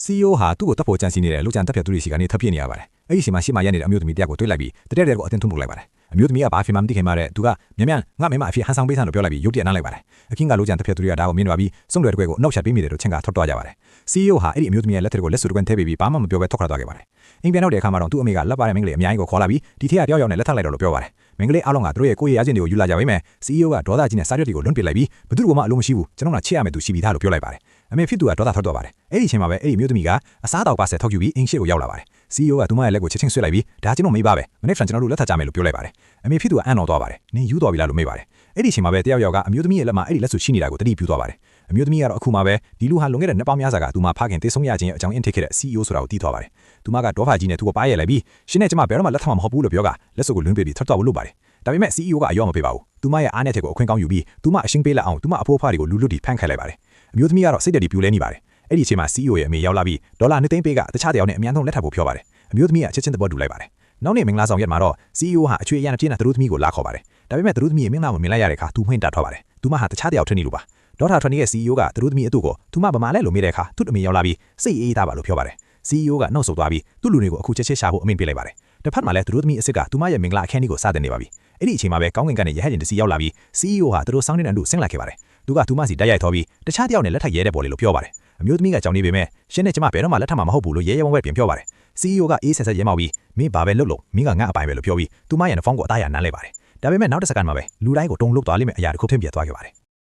CEO ဟာသူ့ကိုတပ်ဖို့ကြံစီနေတဲ့လူကြံတပ်ဖြတ်သူတွေစီကနေထပ်ပြနေရပါတယ်အဲ့ဒီအချိန်မှာရှေ့မှာရနေတဲ့အမျိုးသမီးတယောက်ကိုတွေးလိုက်ပြီးတရက်ကိုအတင်းထုံးပုတ်လိုက်ပါတယ်အမျိုးသမီးကဘာဖြစ်မှမသိခင်မှာတဲ့သူကမြန်မြန်ငါမင်းမအဖြစ်ဟန်ဆောင်ပေးစမ်းလို့ပြောလိုက်ပြီးရုတ်တရက်နှမ်းလိုက်ပါတယ်အခင်းကလူကြံတပ်ဖြတ်သူတွေကဒါကိုမြင်သွားပြီးစုံလွယ်တဲ့ကွဲကိုအနောက်ချက်ပေးမိတယ်လို့ချင်းကထွက်သွားကြပါတယ် CEO ဟာအဲ့ဒီအမျိုးသမီးရဲ့လက်ထက်ကိုလက်စုပ်ကွန်းထဲပြီးဘာမှမပြောဘဲထွက်ခွာသွားခဲ့ပါတယ်အိမ်ပြန်ရောက်တဲ့အခါမှာတော့သူ့အမေကလက်ပါတဲ့မင်းကလေးအများကြီးကိုခေါ်လာပြီးဒီထက်တယောက်နဲ့လက်ထပ်လိုက်တော့လို့ပြောပါတယ်မင်းကလေးအားလုံးကသူတို့ရဲ့ကိုယ့်ရဲ့ရခြင်းတွေကိုယူလာကြပါမယ် CEO ကဒေါသကြီးနဲ့စာရွက်တွေကိုလွန့်ပစ်လိုက်ပြီးဘသူတို့ကမှအလုံးမရှိဘူးကျွန်တော်ကချစ်ရမယ်သူရှိပြီးသားလို့ပြောလိုက်ပါတယ်အမေဖြစ်သူကဒေါသထွက်သွားပါတယ်အဲ့ဒီအချိန်မှာပဲအဲ့ဒီမျိုးသမီးကအစားတောက်ပါဆက်ထောက်ယူပြီးအိမ်ရှိကိုရောက်လာပါတယ် CEO ကသူမရဲ့လက်ကိုချက်ချင်းဆွဲလိုက်ပြီးဒါကျွန်တော်မေးပါပဲမနေ့ကကျွန်တော်တို့လက်ထပ်ကြမယ်လို့ပြောလိုက်ပါတယ်အမေဖြစ်သူကအံ့တော်သွားပါတယ်နင်ယူသွားပြီလားလို့မေးပါတယ်အဲ့ဒီအချိန်မှာပဲတယောက်ကအမျိုးသမီးရဲ့လက်မှာအဲ့ဒီလက်ဆူရှိနေတာကိုတတိပြုသွားပါတယ်အမျိုးသမီးကတော့အခုမှပဲဒီလူဟာလွန်ခဲ့တဲ့နှစ်ပေါင်းများစွာကသူမဖခင်တေဆုံးရခြင်းရဲ့အကြောင်းအင်းထိခဲ့တဲ့ CEO ဆိုတာကိုသိသွားပါတယ်သူမကဒေါဖာကြီးနဲ့သူ့ကိုပါရဲလိုက်ပြီးရှင်းနဲ့ကျမဘယ်တော့မှလက်ထပ်မှာမဟုတ်ဘူးလို့ပြောကလက်စုပ်ကိုလွန့်ပစ်ပြီးထွက်သွားဖို့လုပ်ပါတယ်ဒါပေမဲ့ CEO ကအယောမပေးပါဘူးသူမရဲ့အားနဲ့တဲ့ကိုအခွင့်ကောင်းယူပြီးသူမအရှင်းပေးလက်အောင်သူမအဖိုးအဖွားတွေကိုလူလွတ်တီဖန်ခိုင်းလိုက်ပါတယ်အမျိုးသမီးကတော့စိတ်တည်းပြူလဲနေပါတယ်အဲ့ဒီအချိန်မှာ CEO ရဲ့အမေရောက်လာပြီးဒေါ်လာ2သိန်းပေးကတခြားတယောက်နဲ့အများဆုံးလက်ထပ်ဖို့ပြောပါတယ်အမျိုးသမီးကချက်ချင်းသဘောတူလိုက်ပါတယ်နောက်နေ့မင်္ဂလာဆောင်ရက်မှာတော့ CEO ဟာအချွေအရန်တင်းတဲ့သူတို့သမီးကိုလာခေါ်ပါတယ်ဒါပေမဲ့သူတို့သမီးရဲ့မင်္ဂလာမမြင်လိုက်ရတဲ့အခါသူမှိန်တာထွက်ပါတယ်သူမဟာတခြားတယောက်ထင်နေလို့ပါဒေါထာထွန်နီရဲ့ CEO ကသူတို့သမီးအတူကိုသူမဗမာလဲလို့မေးတဲ့အခါသူ့အမေရောက်လာပြီးစိတ်အေးသားပါလို့ပြောပါတယ် CEO ကနှုတ်ဆုတ်သွားပြီးသူ့လူတွေကိုအခုချက်ချင်းရှာဖို့အမိန့်ပေးလိုက်ပါတယ်တစ်ဖက်မှာလည်းသူတို့သမီးအစ်စ်ကသူမရဲ့မင်္ဂလာအခမ်းအနားကိုစတင်နေပါပြီအဲ့ဒီအချိန်မှာပဲကောင်းကင်ကနေရဟတ်ရင်တစီရောက်လာပြီး CEO ဟာသူတို့စောင်းနေတဲ့အတူဆင်းလာခဲ့ပါတယ်သူကသူမစီတိုက်ရိုက်ထော်ပြီးတခြားတယောက်နဲ့လက်ထပ်ရဲတဲ့ပေါ်လေလို့ပြောပါတယ်အမျိုးသမီးကကြောင်နေပေမဲ့ရှင်းနဲ့ကျမဘယ်တော့မှလက်ထပ်မှာမဟုတ်ဘူးလို့ရဲရဲဝံ့ဝဲပြင်ပြောပါတယ် CEO ကအေးဆက်ဆက်ရဲမောက်ပြီးမင်းဘာပဲလုပ်လို့မင်းကငါ့အပိုင်ပဲလို့ပြောပြီးသူမရဲ့ဖုန်းကိုအသားရနမ်းလိုက်ပါတယ်ဒါပေမဲ့နောက်တစ်စက္ကန့်မှာပဲလူတိုင်းကိုတုံ့လုသွားလိမ့်မယ်အရာတစ်ခုထင်ပြသွားခဲ့ပါတယ်